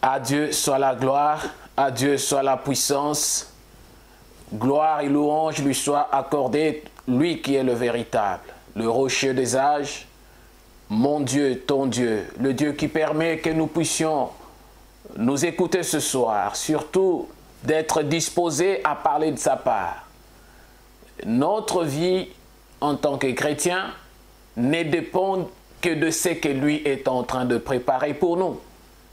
À Dieu soit la gloire, à Dieu soit la puissance. Gloire et louange lui soient accordées, lui qui est le véritable, le rocher des âges, mon Dieu, ton Dieu, le Dieu qui permet que nous puissions nous écouter ce soir, surtout d'être disposés à parler de sa part. Notre vie en tant que chrétien ne dépend que de ce que lui est en train de préparer pour nous.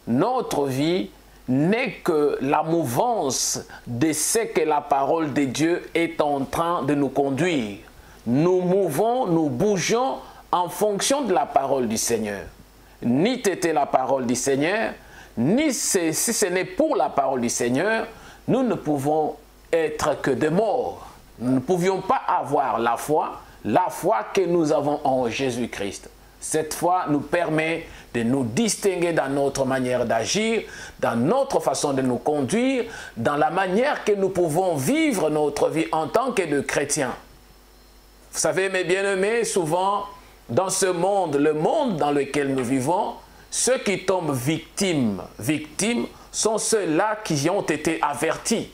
Notre vie n'est que la mouvance de ce que la parole de Dieu est en train de nous conduire. Nous mouvons, nous bougeons en fonction de la parole du Seigneur. Ni t'était la parole du Seigneur, ni si ce n'est pour la parole du Seigneur, nous ne pouvons être que des morts. Nous ne pouvions pas avoir la foi que nous avons en Jésus-Christ. Cette foi nous permet de nous distinguer dans notre manière d'agir, dans notre façon de nous conduire, dans la manière que nous pouvons vivre notre vie en tant que de chrétiens. Vous savez, mes bien-aimés, souvent, dans ce monde, le monde dans lequel nous vivons, ceux qui tombent victimes sont ceux-là qui ont été avertis.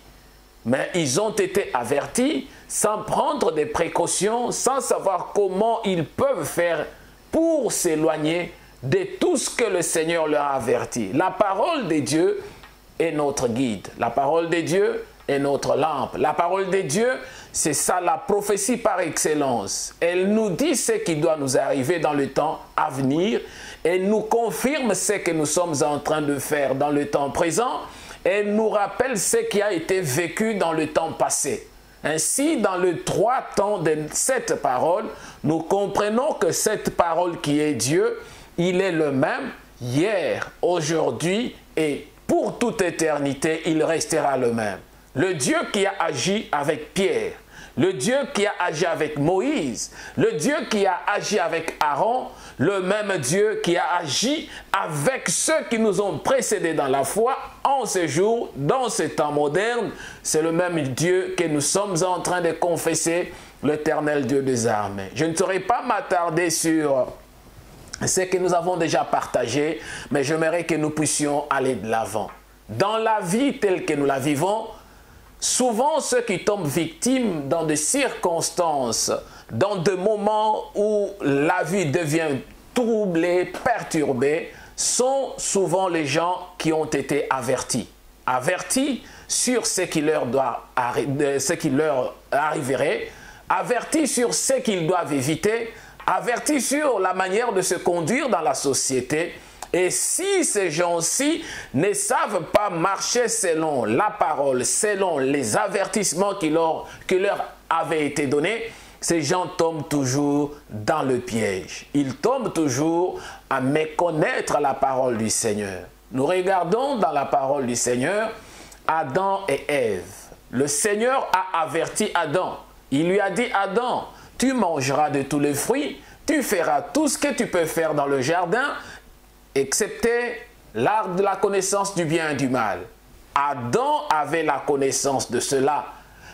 Mais ils ont été avertis sans prendre des précautions, sans savoir comment ils peuvent faire pour s'éloigner de tout ce que le Seigneur leur a averti. La parole de Dieu est notre guide. La parole de Dieu est notre lampe. La parole de Dieu, c'est ça la prophétie par excellence. Elle nous dit ce qui doit nous arriver dans le temps à venir. Elle nous confirme ce que nous sommes en train de faire dans le temps présent. Elle nous rappelle ce qui a été vécu dans le temps passé. Ainsi, dans le trois temps de cette parole, nous comprenons que cette parole qui est Dieu, il est le même hier, aujourd'hui et pour toute éternité, il restera le même. Le Dieu qui a agi avec Pierre, le Dieu qui a agi avec Moïse, le Dieu qui a agi avec Aaron, le même Dieu qui a agi avec ceux qui nous ont précédés dans la foi en ce jour, dans ce temps moderne, c'est le même Dieu que nous sommes en train de confesser, l'Éternel Dieu des armées. Je ne saurais pas m'attarder sur ce que nous avons déjà partagé, mais j'aimerais que nous puissions aller de l'avant. Dans la vie telle que nous la vivons, souvent ceux qui tombent victimes dans des circonstances, dans des moments où la vie devient troublée, perturbée, sont souvent les gens qui ont été avertis. Avertis sur ce qui leur arriverait, avertis sur ce qu'ils doivent éviter, avertis sur la manière de se conduire dans la société. Et si ces gens-ci ne savent pas marcher selon la parole, selon les avertissements qui leur avaient été donnés, ces gens tombent toujours dans le piège. Ils tombent toujours à méconnaître la parole du Seigneur. Nous regardons dans la parole du Seigneur Adam et Ève. Le Seigneur a averti Adam. Il lui a dit, Adam, tu mangeras de tous les fruits, tu feras tout ce que tu peux faire dans le jardin, excepté l'arbre de la connaissance du bien et du mal. Adam avait la connaissance de cela.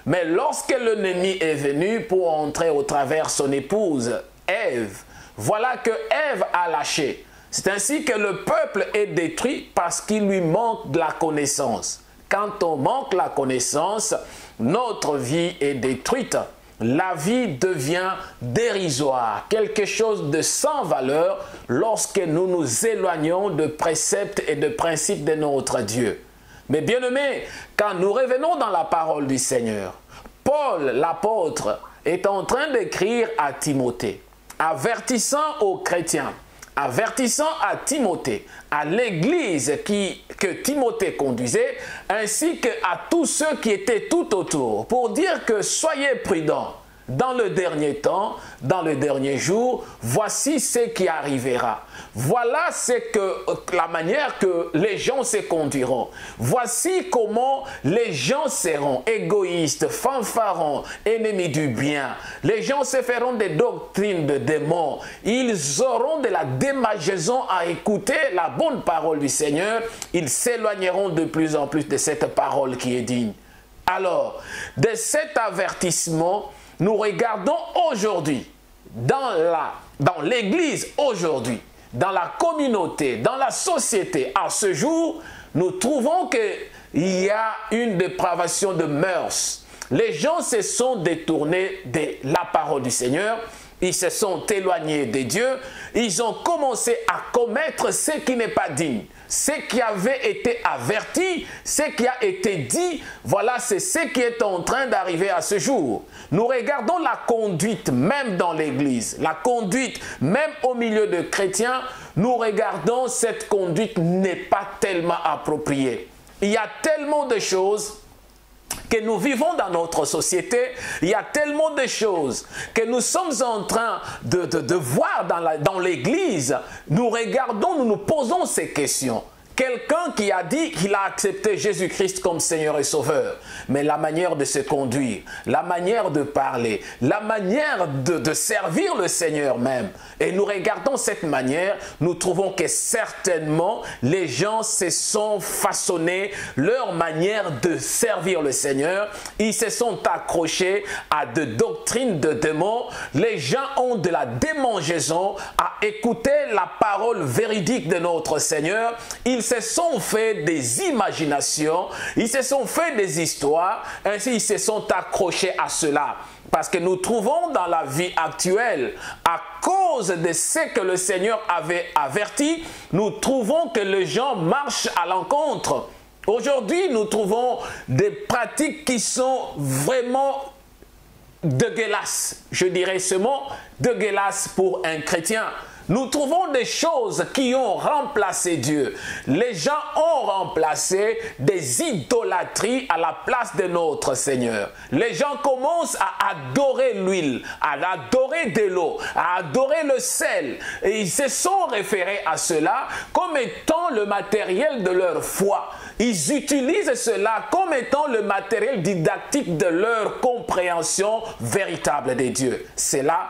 Mais lorsque l'ennemi est venu pour entrer au travers son épouse, Ève, voilà que Ève a lâché. C'est ainsi que le peuple est détruit parce qu'il lui manque de la connaissance. Quand on manque la connaissance, notre vie est détruite. La vie devient dérisoire, quelque chose de sans valeur lorsque nous nous éloignons de préceptes et de principes de notre Dieu. Mais bien aimés, quand nous revenons dans la parole du Seigneur, Paul, l'apôtre, est en train d'écrire à Timothée, avertissant aux chrétiens, avertissant à Timothée, à l'église que Timothée conduisait, ainsi qu'à tous ceux qui étaient tout autour, pour dire que soyez prudents. Dans le dernier temps, dans le dernier jour, voici ce qui arrivera. Voilà la manière que les gens se conduiront. Voici comment les gens seront égoïstes, fanfarons, ennemis du bien. Les gens se feront des doctrines de démons. Ils auront de la démageaison à écouter la bonne parole du Seigneur. Ils s'éloigneront de plus en plus de cette parole qui est digne. Alors, de cet avertissement, nous regardons aujourd'hui, dans l'église aujourd'hui, dans la communauté, dans la société, à ce jour, nous trouvons qu'il y a une dépravation de mœurs. Les gens se sont détournés de la parole du Seigneur. Ils se sont éloignés de Dieu. Ils ont commencé à commettre ce qui n'est pas digne. Ce qui avait été averti, ce qui a été dit, voilà, c'est ce qui est en train d'arriver à ce jour. Nous regardons la conduite même dans l'Église, la conduite même au milieu de chrétiens, nous regardons cette conduite n'est pas tellement appropriée. Il y a tellement de choses que nous vivons dans notre société, il y a tellement de choses que nous sommes en train de voir dans l'Église. Nous regardons, nous nous posons ces questions. Quelqu'un qui a dit qu'il a accepté Jésus-Christ comme Seigneur et Sauveur, mais la manière de se conduire, la manière de parler, la manière de servir le Seigneur même, et nous regardons cette manière, nous trouvons que certainement les gens se sont façonnés leur manière de servir le Seigneur, ils se sont accrochés à de doctrines de démons, les gens ont de la démangeaison à écouter la parole véridique de notre Seigneur, ils se sont fait des imaginations, ils se sont fait des histoires, ainsi ils se sont accrochés à cela. Parce que nous trouvons dans la vie actuelle, à cause de ce que le Seigneur avait averti, nous trouvons que les gens marchent à l'encontre. Aujourd'hui, nous trouvons des pratiques qui sont vraiment dégueulasses. Je dirais ce mot, dégueulasse pour un chrétien. Nous trouvons des choses qui ont remplacé Dieu. Les gens ont remplacé des idolâtries à la place de notre Seigneur. Les gens commencent à adorer l'huile, à adorer de l'eau, à adorer le sel. Et ils se sont référés à cela comme étant le matériel de leur foi. Ils utilisent cela comme étant le matériel didactique de leur compréhension véritable des dieux. C'est là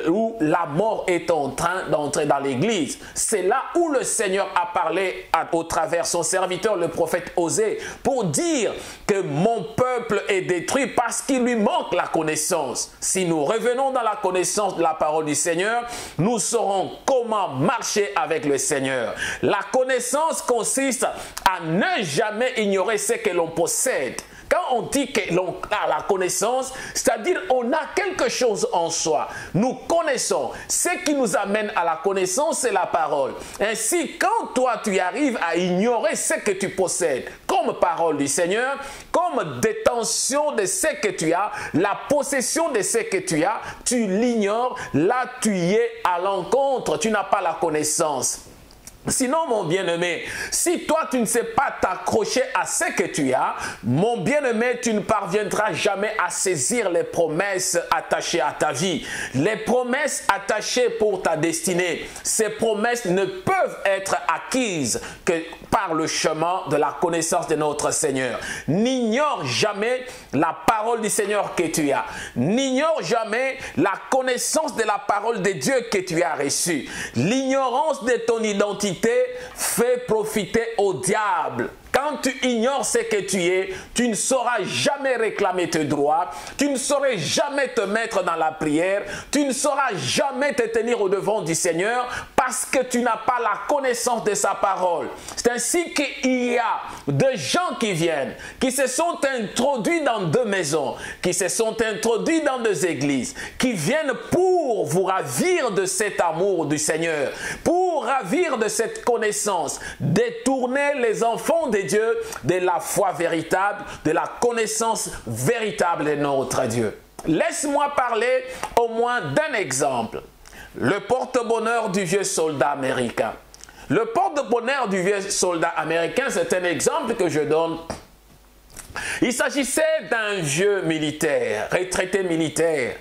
où la mort est en train d'entrer dans l'Église. C'est là où le Seigneur a parlé au travers son serviteur, le prophète Osée, pour dire que mon peuple est détruit parce qu'il lui manque la connaissance. Si nous revenons dans la connaissance de la parole du Seigneur, nous saurons comment marcher avec le Seigneur. La connaissance consiste à ne jamais ignorer ce que l'on possède. Quand on dit que l'on a la connaissance, c'est-à-dire on a quelque chose en soi. Nous connaissons. Ce qui nous amène à la connaissance, c'est la parole. Ainsi, quand toi, tu arrives à ignorer ce que tu possèdes, comme parole du Seigneur, comme détention de ce que tu as, la possession de ce que tu as, tu l'ignores, là tu y es à l'encontre, tu n'as pas la connaissance. Sinon, mon bien-aimé, si toi, tu ne sais pas t'accrocher à ce que tu as, mon bien-aimé, tu ne parviendras jamais à saisir les promesses attachées à ta vie. Les promesses attachées pour ta destinée, ces promesses ne peuvent être acquises que par le chemin de la connaissance de notre Seigneur. N'ignore jamais la parole du Seigneur que tu as. N'ignore jamais la connaissance de la parole de Dieu que tu as reçue. L'ignorance de ton identité fait profiter au diable. Quand tu ignores ce que tu es, tu ne sauras jamais réclamer tes droits, tu ne sauras jamais te mettre dans la prière, tu ne sauras jamais te tenir au devant du Seigneur parce que tu n'as pas la connaissance de sa parole. C'est ainsi qu'il y a des gens qui viennent, qui se sont introduits dans deux maisons, qui se sont introduits dans deux églises, qui viennent pour vous ravir de cet amour du Seigneur, pour ravir de cette connaissance, détourner les enfants de Dieu de la foi véritable, de la connaissance véritable de notre Dieu. Laisse-moi parler au moins d'un exemple. Le porte-bonheur du vieux soldat américain. Le porte-bonheur du vieux soldat américain, c'est un exemple que je donne. Il s'agissait d'un vieux militaire, retraité militaire.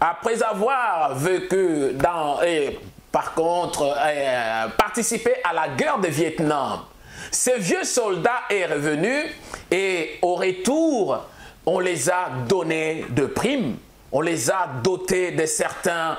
Après avoir vécu participé à la guerre de Vietnam, ce vieux soldat est revenu et au retour, on les a donné de primes. On les a dotés de certaines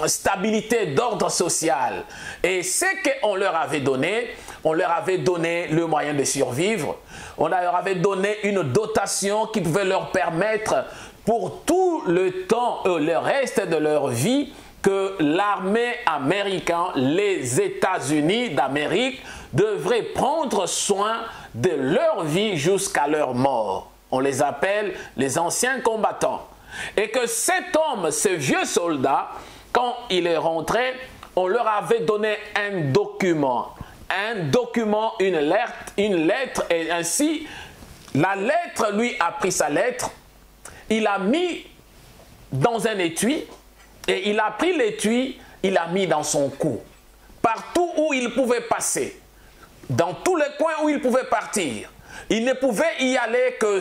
stabilités d'ordre social. Et ce qu'on leur avait donné, on leur avait donné le moyen de survivre. On leur avait donné une dotation qui pouvait leur permettre pour tout le temps, le reste de leur vie, que l'armée américaine, les États-Unis d'Amérique, devraient prendre soin de leur vie jusqu'à leur mort. On les appelle les anciens combattants. Et que cet homme, ce vieux soldat, quand il est rentré, on leur avait donné un document, une lettre, et ainsi, la lettre, lui a pris sa lettre, il a mis dans un étui, et il a pris l'étui, il a mis dans son cou. Partout où il pouvait passer, dans tous les coins où il pouvait partir, il ne pouvait y aller que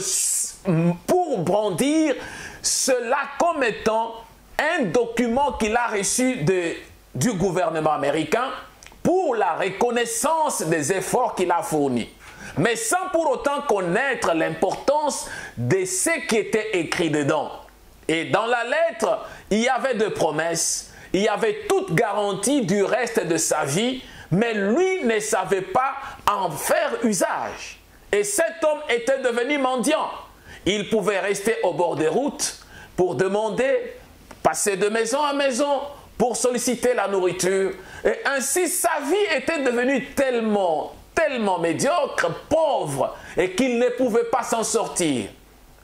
pour brandir cela comme étant un document qu'il a reçu du gouvernement américain pour la reconnaissance des efforts qu'il a fournis, mais sans pour autant connaître l'importance de ce qui était écrit dedans. Et dans la lettre, il y avait des promesses, il y avait toute garantie du reste de sa vie, mais lui ne savait pas en faire usage. Et cet homme était devenu mendiant. Il pouvait rester au bord des routes pour demander, passer de maison à maison pour solliciter la nourriture. Et ainsi, sa vie était devenue tellement médiocre, pauvre, et qu'il ne pouvait pas s'en sortir.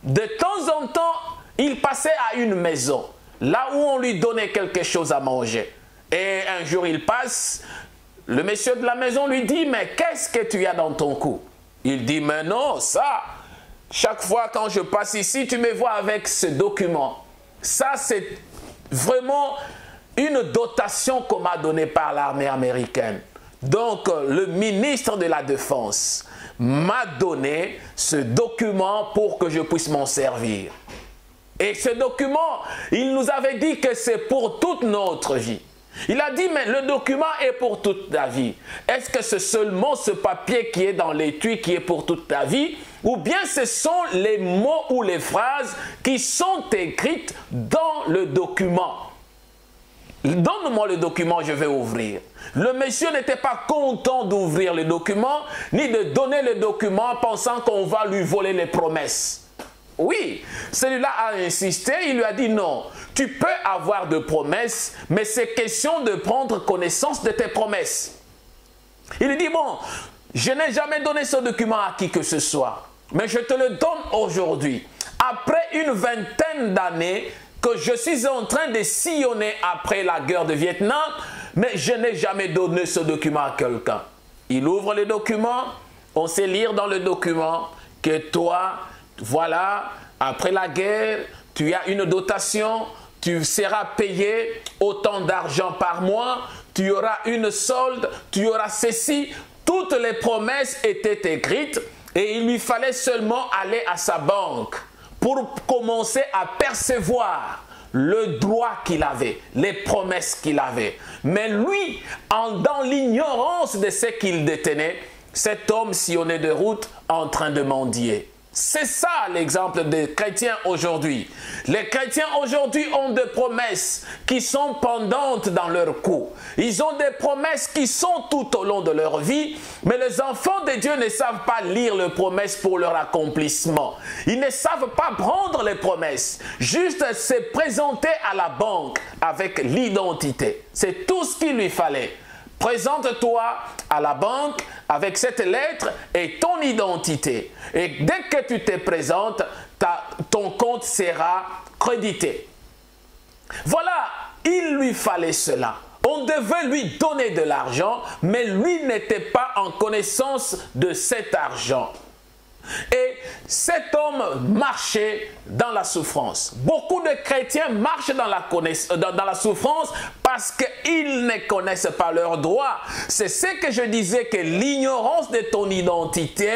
De temps en temps, il passait à une maison, là où on lui donnait quelque chose à manger. Et un jour, il passe, le monsieur de la maison lui dit, mais qu'est-ce que tu as dans ton cou? Il dit, mais non, ça, chaque fois quand je passe ici, tu me vois avec ce document. Ça, c'est vraiment une dotation qu'on m'a donnée par l'armée américaine. Donc, le ministre de la Défense m'a donné ce document pour que je puisse m'en servir. Et ce document, il nous avait dit que c'est pour toute notre vie. Il a dit, mais le document est pour toute ta vie. Est-ce que c'est seulement ce papier qui est dans l'étui qui est pour toute ta vie? Ou bien ce sont les mots ou les phrases qui sont écrites dans le document? Donne-moi le document, je vais ouvrir. Le monsieur n'était pas content d'ouvrir le document, ni de donner le document pensant qu'on va lui voler les promesses. Oui, celui-là a insisté, il lui a dit non, tu peux avoir de promesses, mais c'est question de prendre connaissance de tes promesses. Il lui dit, bon, je n'ai jamais donné ce document à qui que ce soit, mais je te le donne aujourd'hui. Après une vingtaine d'années que je suis en train de sillonner après la guerre de Vietnam, mais je n'ai jamais donné ce document à quelqu'un. Il ouvre le document, on sait lire dans le document que toi, voilà, après la guerre, tu as une dotation, tu seras payé autant d'argent par mois, tu auras une solde, tu auras ceci. Toutes les promesses étaient écrites et il lui fallait seulement aller à sa banque pour commencer à percevoir le droit qu'il avait, les promesses qu'il avait. Mais lui, dans l'ignorance de ce qu'il détenait, cet homme sillonnait de route en train de mendier. C'est ça l'exemple des chrétiens aujourd'hui. Les chrétiens aujourd'hui ont des promesses qui sont pendantes dans leur cou. Ils ont des promesses qui sont tout au long de leur vie, mais les enfants de Dieu ne savent pas lire les promesses pour leur accomplissement. Ils ne savent pas prendre les promesses, juste se présenter à la banque avec l'identité. C'est tout ce qu'il lui fallait. Présente-toi à la banque avec cette lettre et ton identité. Et dès que tu te présentes, ton compte sera crédité. Voilà, il lui fallait cela. On devait lui donner de l'argent, mais lui n'était pas en connaissance de cet argent. Et cet homme marchait dans la souffrance. Beaucoup de chrétiens marchent dans la souffrance parce qu'ils ne connaissent pas leurs droits. C'est ce que je disais, que l'ignorance de ton identité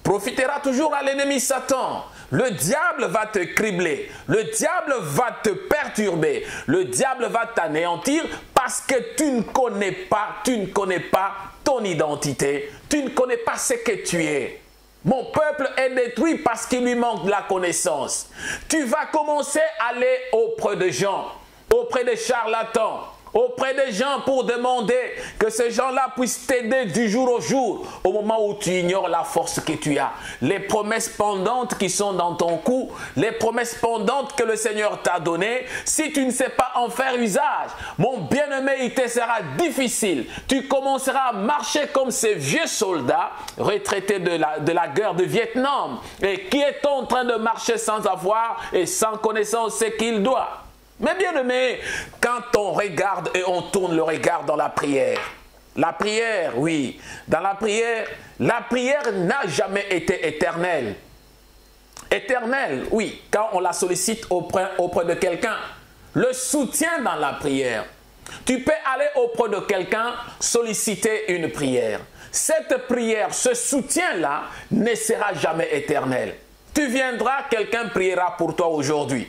profitera toujours à l'ennemi Satan. Le diable va te cribler, le diable va te perturber, le diable va t'anéantir parce que tu ne connais pas ton identité, tu ne connais pas ce que tu es. Mon peuple est détruit parce qu'il lui manque de la connaissance. Tu vas commencer à aller auprès de gens, auprès des charlatans, auprès des gens pour demander que ces gens-là puissent t'aider du jour au jour, au moment où tu ignores la force que tu as. Les promesses pendantes qui sont dans ton cou, les promesses pendantes que le Seigneur t'a données, si tu ne sais pas en faire usage, mon bien-aimé, il te sera difficile. Tu commenceras à marcher comme ces vieux soldats retraités de la guerre de Vietnam et qui est en train de marcher sans avoir et sans connaissance ce qu'il doit. Mais bien aimé, quand on regarde et on tourne le regard dans la prière, oui, dans la prière n'a jamais été éternelle. Éternelle, oui, quand on la sollicite auprès de quelqu'un. Le soutien dans la prière. Tu peux aller auprès de quelqu'un, solliciter une prière. Cette prière, ce soutien-là, ne sera jamais éternel. Tu viendras, quelqu'un priera pour toi aujourd'hui.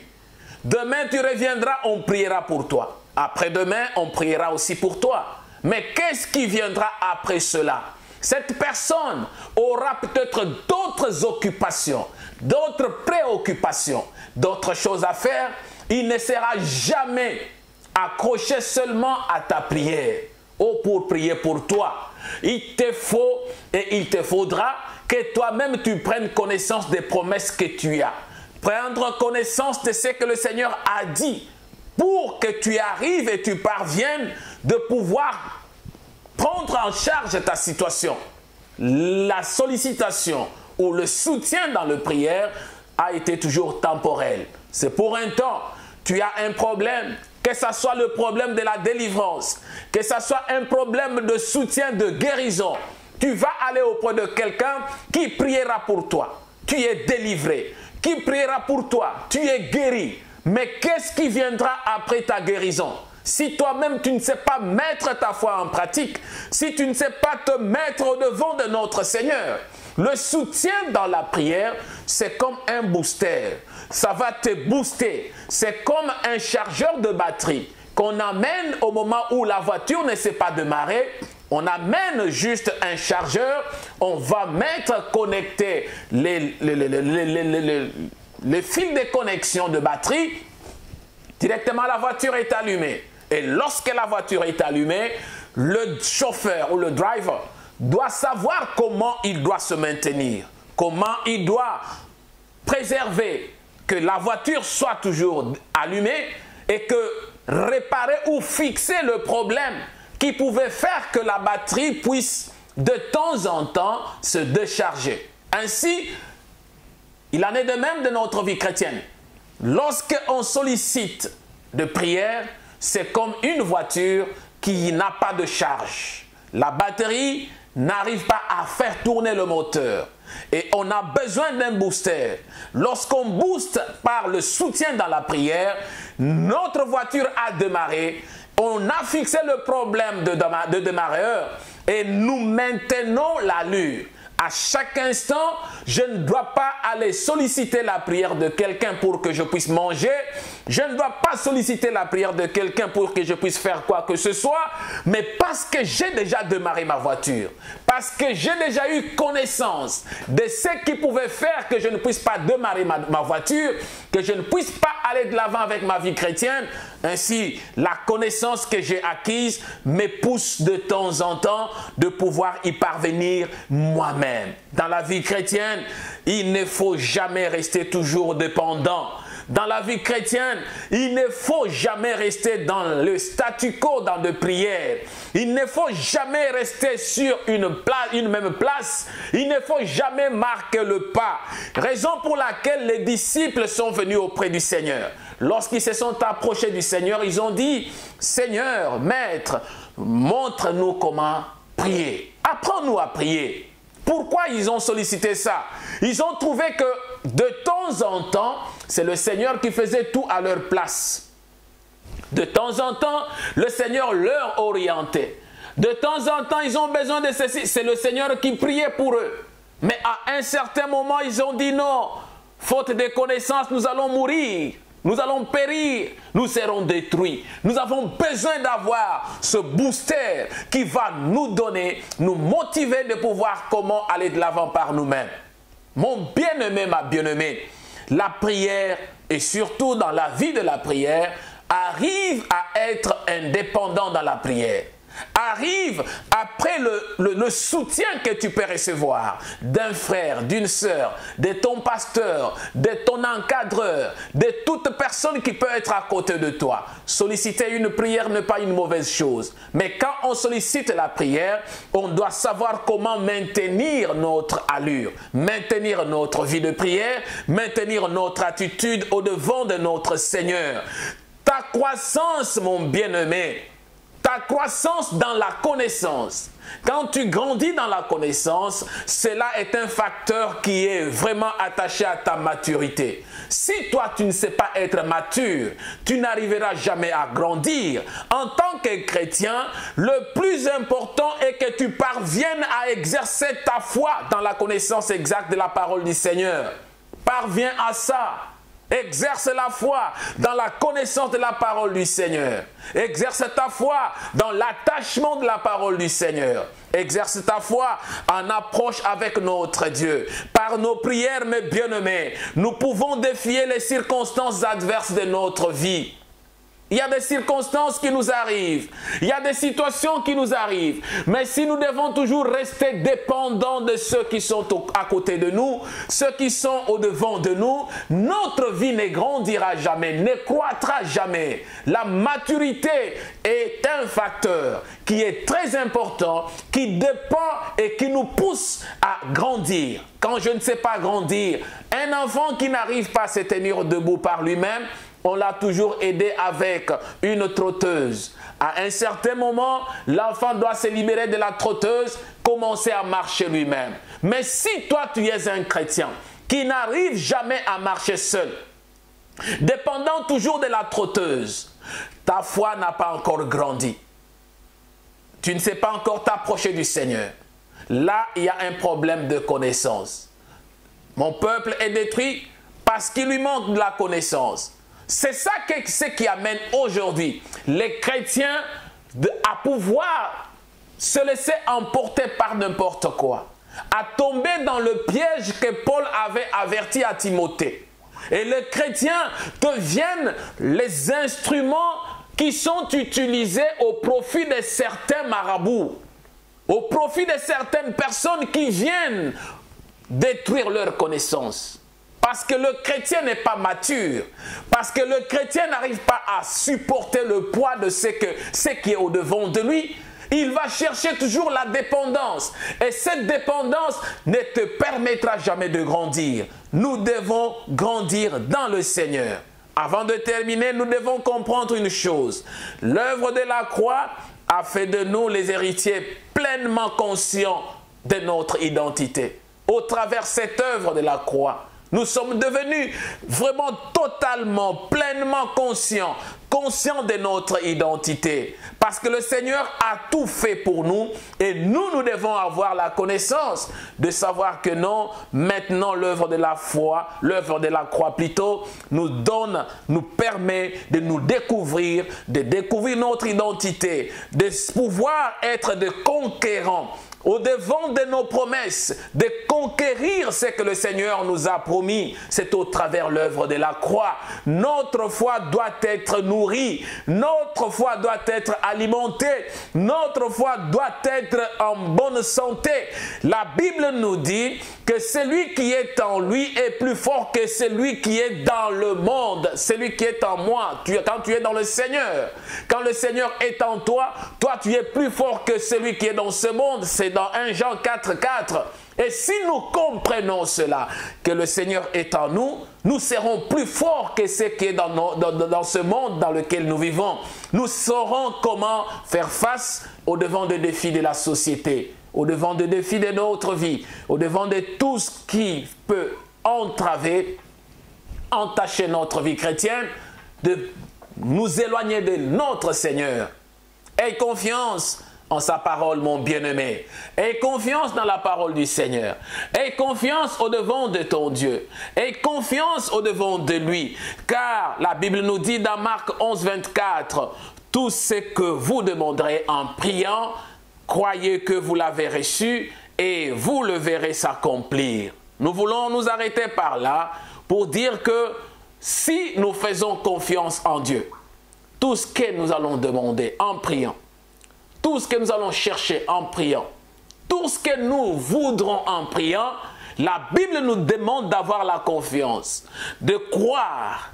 Demain, tu reviendras, on priera pour toi. Après-demain, on priera aussi pour toi. Mais qu'est-ce qui viendra après cela? Cette personne aura peut-être d'autres occupations, d'autres préoccupations, d'autres choses à faire. Il ne sera jamais accroché seulement à ta prière. Oh, pour prier pour toi. Il te faut et il te faudra que toi-même tu prennes connaissance des promesses que tu as. Prendre connaissance de ce que le Seigneur a dit pour que tu arrives et tu parviennes de pouvoir prendre en charge ta situation. La sollicitation ou le soutien dans la prière a été toujours temporel. C'est pour un temps. Tu as un problème, que ce soit le problème de la délivrance, que ce soit un problème de soutien, de guérison. Tu vas aller auprès de quelqu'un qui priera pour toi. Tu es délivré. Qui priera pour toi, tu es guéri. Mais qu'est-ce qui viendra après ta guérison? Si toi-même tu ne sais pas mettre ta foi en pratique, si tu ne sais pas te mettre au devant de notre Seigneur, le soutien dans la prière, c'est comme un booster. Ça va te booster. C'est comme un chargeur de batterie qu'on amène au moment où la voiture ne sait pas démarrer. On amène juste un chargeur, on va connecter les fils de connexion de batterie. Directement, la voiture est allumée. Et lorsque la voiture est allumée, le chauffeur ou le driver doit savoir comment il doit se maintenir, comment il doit préserver que la voiture soit toujours allumée et que réparer ou fixer le problème qui pouvait faire que la batterie puisse de temps en temps se décharger. Ainsi, il en est de même de notre vie chrétienne. Lorsqu'on sollicite de prière, c'est comme une voiture qui n'a pas de charge. La batterie n'arrive pas à faire tourner le moteur. Et on a besoin d'un booster. Lorsqu'on booste par le soutien dans la prière, notre voiture a démarré. On a fixé le problème de démarreur et nous maintenons l'allure. À chaque instant, je ne dois pas aller solliciter la prière de quelqu'un pour que je puisse manger. Je ne dois pas solliciter la prière de quelqu'un pour que je puisse faire quoi que ce soit. Mais parce que j'ai déjà démarré ma voiture, parce que j'ai déjà eu connaissance de ce qui pouvait faire que je ne puisse pas démarrer ma voiture, que je ne puisse pas aller de l'avant avec ma vie chrétienne. Ainsi, la connaissance que j'ai acquise me pousse de temps en temps de pouvoir y parvenir moi-même. Dans la vie chrétienne, il ne faut jamais rester toujours dépendant. Dans la vie chrétienne, il ne faut jamais rester dans le statu quo dans de prières. Il ne faut jamais rester sur une même place. Il ne faut jamais marquer le pas. Raison pour laquelle les disciples sont venus auprès du Seigneur. Lorsqu'ils se sont approchés du Seigneur, ils ont dit, « Seigneur, Maître, montre-nous comment prier. Apprends-nous à prier. » Pourquoi ils ont sollicité ça? Ils ont trouvé que de temps en temps, c'est le Seigneur qui faisait tout à leur place. De temps en temps, le Seigneur leur orientait. De temps en temps, ils ont besoin de ceci. C'est le Seigneur qui priait pour eux. Mais à un certain moment, ils ont dit non. Faute de connaissance, nous allons mourir. Nous allons périr, nous serons détruits. Nous avons besoin d'avoir ce booster qui va nous donner, nous motiver de pouvoir comment aller de l'avant par nous-mêmes. Mon bien-aimé, ma bien-aimée, la prière et surtout dans la vie de la prière arrive à être indépendant dans la prière. Arrive après le soutien que tu peux recevoir d'un frère, d'une sœur, de ton pasteur, de ton encadreur, de toute personne qui peut être à côté de toi. Solliciter une prière n'est pas une mauvaise chose. Mais quand on sollicite la prière, on doit savoir comment maintenir notre allure, maintenir notre vie de prière, maintenir notre attitude au-devant de notre Seigneur. Ta croissance, mon bien-aimé, ta croissance dans la connaissance. Quand tu grandis dans la connaissance, cela est un facteur qui est vraiment attaché à ta maturité. Si toi, tu ne sais pas être mature, tu n'arriveras jamais à grandir. En tant que chrétien, le plus important est que tu parviennes à exercer ta foi dans la connaissance exacte de la parole du Seigneur. Parviens à ça. Exerce la foi dans la connaissance de la parole du Seigneur. Exerce ta foi dans l'attachement de la parole du Seigneur. Exerce ta foi en approche avec notre Dieu. Par nos prières, mes bien-aimés, nous pouvons défier les circonstances adverses de notre vie. Il y a des circonstances qui nous arrivent. Il y a des situations qui nous arrivent. Mais si nous devons toujours rester dépendants de ceux qui sont à côté de nous, ceux qui sont au-devant de nous, notre vie ne grandira jamais, ne croîtra jamais. La maturité est un facteur qui est très important, qui dépend et qui nous pousse à grandir. Quand je ne sais pas grandir, un enfant qui n'arrive pas à se tenir debout par lui-même, on l'a toujours aidé avec une trotteuse. À un certain moment, l'enfant doit se libérer de la trotteuse, commencer à marcher lui-même. Mais si toi, tu es un chrétien qui n'arrive jamais à marcher seul, dépendant toujours de la trotteuse, ta foi n'a pas encore grandi. Tu ne sais pas encore t'approcher du Seigneur. Là, il y a un problème de connaissance. Mon peuple est détruit parce qu'il lui manque de la connaissance. C'est ça ce qui amène aujourd'hui les chrétiens à pouvoir se laisser emporter par n'importe quoi, à tomber dans le piège que Paul avait averti à Timothée. Et les chrétiens deviennent les instruments qui sont utilisés au profit de certains marabouts, au profit de certaines personnes qui viennent détruire leur connaissance. Parce que le chrétien n'est pas mature. Parce que le chrétien n'arrive pas à supporter le poids de ce qui est au-devant de lui. Il va chercher toujours la dépendance. Et cette dépendance ne te permettra jamais de grandir. Nous devons grandir dans le Seigneur. Avant de terminer, nous devons comprendre une chose. L'œuvre de la croix a fait de nous les héritiers pleinement conscients de notre identité. Au travers de cette œuvre de la croix, nous sommes devenus vraiment totalement, pleinement conscients de notre identité. Parce que le Seigneur a tout fait pour nous et nous devons avoir la connaissance de savoir que non, maintenant l'œuvre de la foi, l'œuvre de la croix plutôt, nous permet de nous découvrir, de découvrir notre identité, de pouvoir être des conquérants au-devant de nos promesses, de conquérir ce que le Seigneur nous a promis. C'est au travers l'œuvre de la croix. Notre foi doit être nourrie, notre foi doit être alimentée, notre foi doit être en bonne santé. La Bible nous dit que celui qui est en lui est plus fort que celui qui est dans le monde. Celui qui est en moi, quand tu es dans le Seigneur, quand le Seigneur est en toi, toi tu es plus fort que celui qui est dans ce monde. C'est dans 1 Jean 4,4. Et si nous comprenons cela, que le Seigneur est en nous, nous serons plus forts que ce qui est dans ce monde dans lequel nous vivons. Nous saurons comment faire face au devant des défis de la société, au devant des défis de notre vie, au devant de tout ce qui peut entraver, entacher notre vie chrétienne, de nous éloigner de notre Seigneur. Aie confiance en sa parole, mon bien-aimé. Aie confiance dans la parole du Seigneur. Aie confiance au devant de ton Dieu. Aie confiance au devant de lui. Car la Bible nous dit dans Marc 11, 24, « Tout ce que vous demanderez en priant, croyez que vous l'avez reçu et vous le verrez s'accomplir. » Nous voulons nous arrêter par là pour dire que si nous faisons confiance en Dieu, tout ce que nous allons demander en priant, tout ce que nous allons chercher en priant, tout ce que nous voudrons en priant, la Bible nous demande d'avoir la confiance, de croire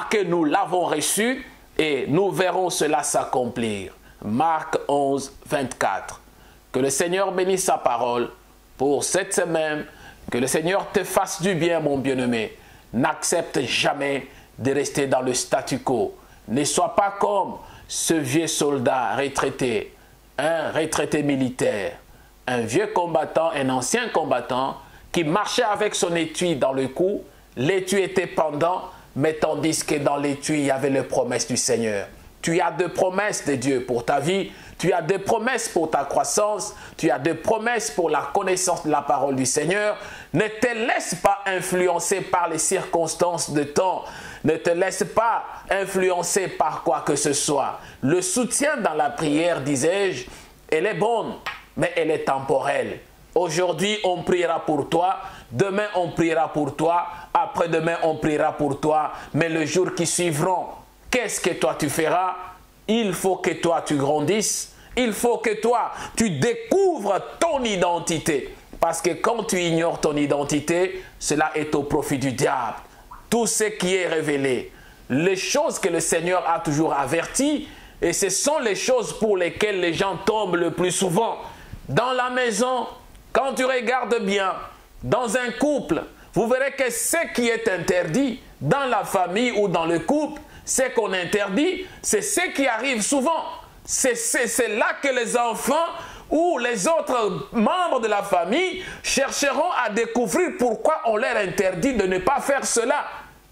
que nous l'avons reçu et nous verrons cela s'accomplir. Marc 11, 24. Que le Seigneur bénisse sa parole pour cette semaine. Que le Seigneur te fasse du bien, mon bien-aimé. N'accepte jamais de rester dans le statu quo. Ne sois pas comme ce vieux soldat retraité, un retraité militaire, un vieux combattant, un ancien combattant qui marchait avec son étui dans le cou. L'étui était pendant, mais tandis que dans l'étui, il y avait les promesses du Seigneur. Tu as des promesses de Dieu pour ta vie, tu as des promesses pour ta croissance, tu as des promesses pour la connaissance de la parole du Seigneur. Ne te laisse pas influencer par les circonstances de temps. Ne te laisse pas influencer par quoi que ce soit. Le soutien dans la prière, disais-je, elle est bonne, mais elle est temporelle. Aujourd'hui, on priera pour toi. Demain, on priera pour toi. Après-demain, on priera pour toi. Mais le jour qui suivront, qu'est-ce que toi tu feras? Il faut que toi tu grandisses. Il faut que toi tu découvres ton identité. Parce que quand tu ignores ton identité, cela est au profit du diable. Tout ce qui est révélé, les choses que le Seigneur a toujours averties, et ce sont les choses pour lesquelles les gens tombent le plus souvent. Dans la maison, quand tu regardes bien, dans un couple, vous verrez que ce qui est interdit dans la famille ou dans le couple, ce qu'on interdit, c'est ce qui arrive souvent. C'est là que les enfants ou les autres membres de la famille chercheront à découvrir pourquoi on leur interdit de ne pas faire cela.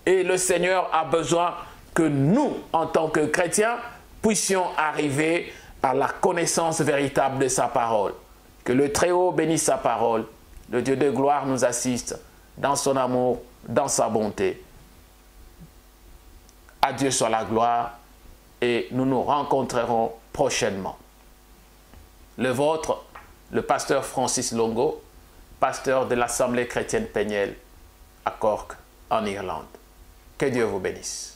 Et le Seigneur a besoin que nous, en tant que chrétiens, puissions arriver à la connaissance véritable de sa parole. Que le Très-Haut bénisse sa parole. Le Dieu de gloire nous assiste dans son amour, dans sa bonté. À Dieu soit la gloire et nous nous rencontrerons prochainement. Le vôtre, le pasteur Francis Longo, pasteur de l'Assemblée chrétienne Peniel à Cork, en Irlande. Que Dieu vous bénisse.